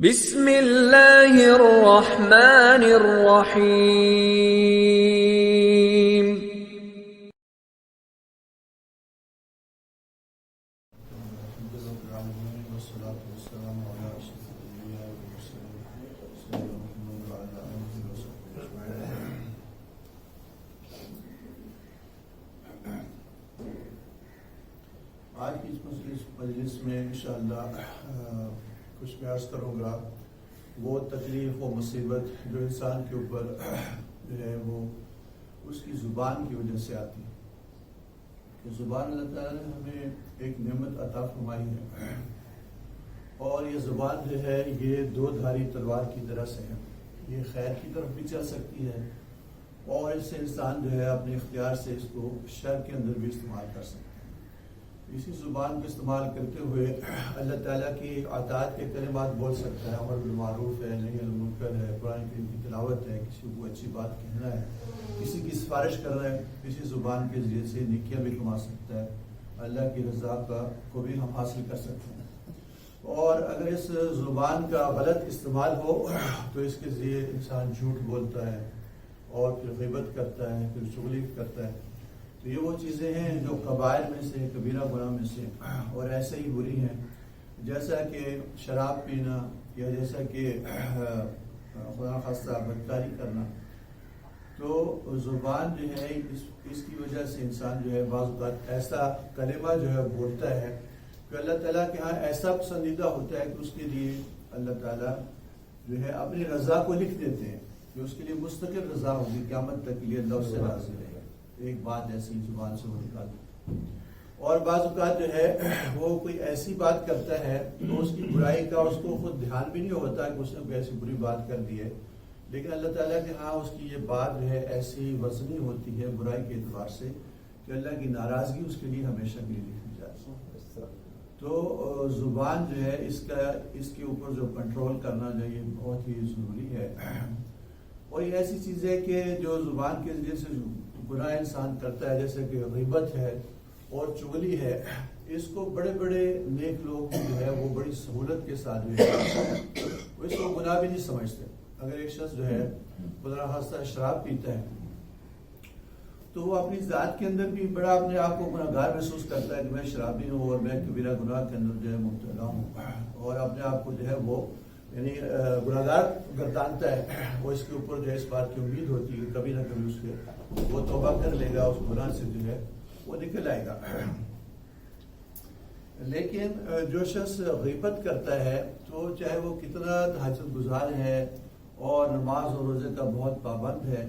بسم اللہ الرحمن الرحیم۔ آج کی اس مجلس میں انشاءاللہ کچھ بیان کروں گا وہ تکلیف و مصیبت جو انسان کے اوپر جو ہے وہ اس کی زبان کی وجہ سے آتی ہے کہ زبان اللہ تعالیٰ نے ہمیں ایک نعمت عطا فرمائی ہے، اور یہ زبان جو ہے یہ دو دھاری تلوار کی طرح سے ہے، یہ خیر کی طرف بھی چل سکتی ہے اور اس سے انسان جو ہے اپنے اختیار سے اس کو شر کے اندر بھی استعمال کر سکتا ہے۔ اسی زبان کو استعمال کرتے ہوئے اللہ تعالیٰ کی اطاعت کے کلمات بول سکتا ہے، امر بالمعروف ہے، نہی عن المنکر ہے، قرآن کریم کی تلاوت ہے، کسی کو اچھی بات کہنا ہے، کسی کی سفارش کرنا ہے، اسی زبان کے ذریعے سے نیکیاں بھی کما سکتا ہے، اللہ کی رضا کو بھی ہم حاصل کر سکتے ہیں۔ اور اگر اس زبان کا غلط استعمال ہو تو اس کے ذریعے انسان جھوٹ بولتا ہے اور پھر غیبت کرتا ہے، پھر چغلی کرتا ہے۔ تو یہ وہ چیزیں ہیں جو قبائل میں سے، کبیرہ گناہ میں سے، اور ایسے ہی بری ہیں جیسا کہ شراب پینا یا جیسا کہ خدا خواستہ بدکاری کرنا۔ تو زبان جو ہے اس کی وجہ سے انسان جو ہے بعض اوقات ایسا کلمہ جو ہے بولتا ہے کہ اللہ تعالیٰ کے ہاں ایسا پسندیدہ ہوتا ہے کہ اس کے لیے اللہ تعالیٰ جو ہے اپنی رضا کو لکھ دیتے ہیں کہ اس کے لیے مستقل رضا ہوگی، قیامت تک کے لیے اللہ اس سے راضی رہے گا۔ ایک بات ایسی زبان سے وہ نکالتی، اور بعض اوقات جو ہے وہ کوئی ایسی بات کرتا ہے تو اس کی برائی کا اس کو خود دھیان بھی نہیں ہوتا کہ اس نے کوئی ایسی بری بات کر دی ہے، لیکن اللہ تعالیٰ کے ہاں اس کی یہ بات جو ہے ایسی وزنی ہوتی ہے برائی کے اعتبار سے کہ اللہ کی ناراضگی اس کے لیے ہمیشہ کے لیے لکھی جاتی ہے۔ تو زبان جو ہے اس کے اوپر جو کنٹرول کرنا جو یہ بہت ہی ضروری ہے، اور یہ ایسی چیز ہے کہ جو زبان کے ذریعے سے گناہ انسان کرتا ہے، جیسے کہ غیبت ہے اور چغلی ہے، اس کو بڑے بڑے نیک لوگ جو ہے وہ بڑی سہولت کے ساتھ جو ہے وہ اس کو گناہ بھی نہیں سمجھتے۔ اگر ایک شخص جو ہے خدا خواستہ شراب پیتا ہے تو وہ اپنی ذات کے اندر بھی بڑا اپنے آپ کو گناہگار محسوس کرتا ہے کہ میں شرابی ہوں اور میں کبیرہ گناہ کے اندر جو ہے مبتلا ہوں، اور اپنے آپ کو جو ہے وہ یعنی گناہگار گردانتا ہے۔ وہ اس کے اوپر جو ہے اس بات کی امید ہوتی ہے کہ کبھی نہ کبھی اس کے وہ توبہ کر لے گا، اس گناہ سے جو ہے وہ نکل آئے گا۔ لیکن جو شخص غیبت کرتا ہے تو چاہے وہ کتنا تہجد گزار ہے اور نماز اور روزے کا بہت پابند ہے،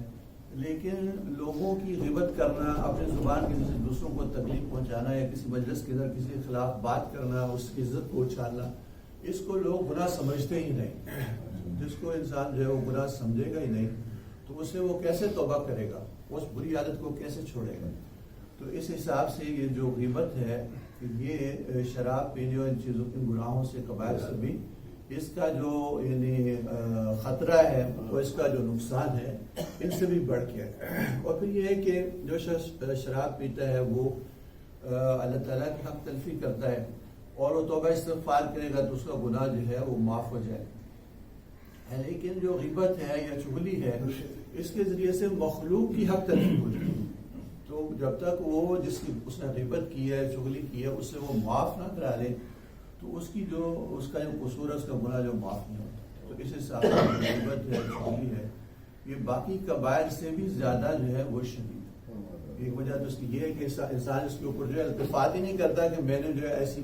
لیکن لوگوں کی غیبت کرنا، اپنی زبان کے ذریعے دوسروں کو تکلیف پہنچانا یا کسی مجلس کے اندر کسی کے خلاف بات کرنا، اس کی عزت کو اچھالنا، اس کو لوگ گناہ سمجھتے ہی نہیں۔ جس کو انسان جو ہے وہ گناہ سمجھے گا ہی نہیں تو اسے وہ کیسے توبہ کرے گا، اس بری عادت کو کیسے چھوڑے گا؟ تو اس حساب سے یہ جو غیبت ہے یہ شراب پینے اور ان چیزوں کے گناہوں سے، کبائر سے بھی اس کا جو یعنی خطرہ ہے اور اس کا جو نقصان ہے ان سے بھی بڑھ کے ہے۔ اور پھر یہ ہے کہ جو شخص شراب پیتا ہے وہ اللہ تعالیٰ کی حق تلفی کرتا ہے اور وہ توبہ استغفار کرے گا تو اس کا گناہ جو ہے وہ معاف ہو جائے، لیکن جو غیبت ہے یا چغلی ہے اس کے ذریعے سے مخلوق کی حق تلفی ہو جائے، تو جب تک وہ اس نے غیبت کی ہے، چغلی کی ہے، اس سے وہ معاف نہ کرا لے تو اس کا جو قصور ہے، اس کا گناہ جو معاف نہیں ہوتا۔ تو اس حساب سے غیبت ہے، چغلی ہے، یہ باقی قبائل سے بھی زیادہ جو ہے وہ شدید ہے۔ ایک وجہ تو اس کی یہ ہے کہ انسان اس کے اوپر جو ہے التفات ہی نہیں کرتا کہ میں نے جو ہے ایسی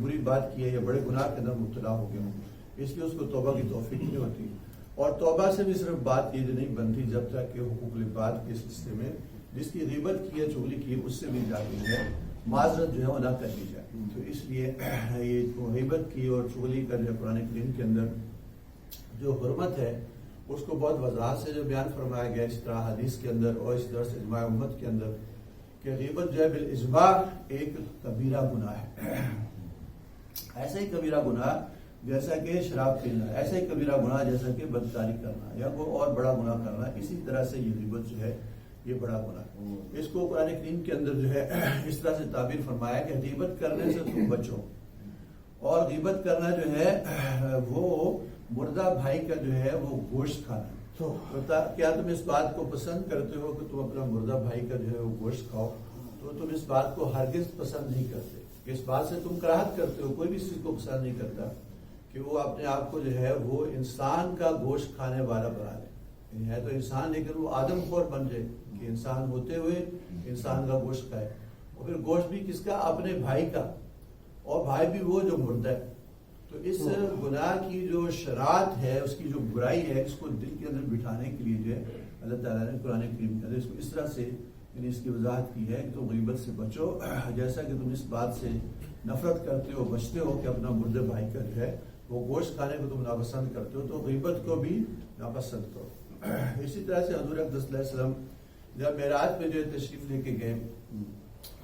بری بات کی ہے یا بڑے گناہ کے اندر مبتلا ہو گیا ہوں، اس لیے اس کو توبہ کی توفیق نہیں ہوتی۔ اور توبہ سے بھی صرف بات یہ جو نہیں بنتی جب تک کہ حقوق العباد کے سلسلے میں جس کی غیبت کی ہے، چغلی کی ہے، اس سے بھی جا کے ہے معذرت جو ہے وہ نہ کر دی جائے۔ تو اس لیے یہ غیبت کی اور چغلی کا جو قرآن کریم کے اندر جو حرمت ہے اس کو بہت وضاحت سے جو بیان فرمایا گیا، اس طرح حدیث کے اندر اور اس طرح سے اجماع امت کے اندر کہ غیبت جو ہے بالاجماع ایک کبیرہ گناہ ہے۔ ایسا ہی کبیرہ گناہ جیسا کہ شراب پینا، ایسا ہی کبیرہ گناہ جیسا کہ بدکاری کرنا یا کوئی اور بڑا گناہ کرنا، اسی طرح سے یہ غیبت جو ہے یہ بڑا گناہ ہے۔ اس کو قرآن کریم کے اندر جو ہے اس طرح سے تعبیر فرمایا کہ غیبت کرنے سے تم بچو، اور غیبت کرنا جو ہے وہ مردہ بھائی کا جو ہے وہ گوشت کھانا، کیا تم اس بات کو پسند کرتے ہو کہ تم اپنا مردہ بھائی کا جو ہے وہ گوشت کھاؤ؟ تو تم اس بات کو ہرگز پسند نہیں کرتے، کہ اس بات سے تم کراہت کرتے ہو، کوئی بھی اس چیز کو پسند نہیں کرتا کہ وہ اپنے آپ کو جو ہے وہ انسان کا گوشت کھانے والا بنا لے، یعنی ہے تو انسان لیکن وہ آدم خور بن جائے کہ انسان ہوتے ہوئے انسان کا گوشت کھائے، اور پھر گوشت بھی کس کا؟ اپنے بھائی کا، اور بھائی بھی وہ جو مردہ ہے۔ تو اس گناہ کی جو شرارت ہے، اس کی جو برائی ہے، اس کو دل کے اندر بٹھانے کے لیے جو ہے اللہ تعالیٰ نے قرآن کریم کے اندر اس کو اس طرح سے یعنی اس کی وضاحت کی ہے کہ تم غیبت سے بچو، جیسا کہ تم اس بات سے نفرت کرتے ہو، بچتے ہو کہ اپنا مردہ بھائی کا جو ہے وہ گوشت کھانے کو تم ناپسند کرتے ہو، تو غیبت کو بھی ناپسند کرو۔ اسی طرح سے حضور اقدس صلی اللہ علیہ وسلم جب معراج پہ جو ہے تشریف لے کے گئے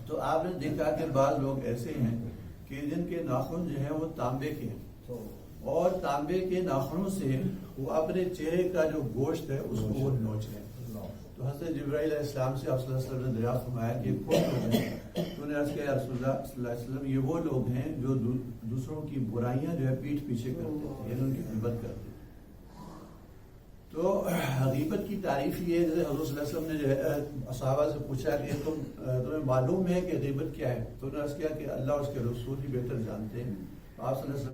تو آپ نے دیکھا کہ بعض لوگ ایسے ہیں کہ جن کے ناخن جو ہیں وہ تانبے کے ہیں، اور تانبے کے ناخنوں سے وہ اپنے چہرے کا جو گوشت ہے اس کو وہ نوچ رہے ہیں۔ تو حضرت جبرائیل علیہ السلام سے آپ صلی اللہ علیہ وسلم نے دریافت فرمایا کہ کون لوگ ہیں؟ تو نے عرض کیا یا رسول اللہ صلی اللہ علیہ وسلم یہ وہ لوگ ہیں جو دوسروں کی برائیاں جو ہے پیٹھ پیچھے کرتے ہیں، یعنی ان کی غیبت کرتے ہیں۔ تو غیبت کی تعریف یہ ہے، جیسے حضور صلی اللہ علیہ وسلم نے جو ہے صحابہ سے پوچھا کہ تمہیں معلوم ہے کہ غیبت کیا ہے؟ تو انہوں نے عرض کیا کہ اللہ اور اس کے رسول ہی بہتر جانتے ہیں۔ آپ صلی اللہ علیہ وسلم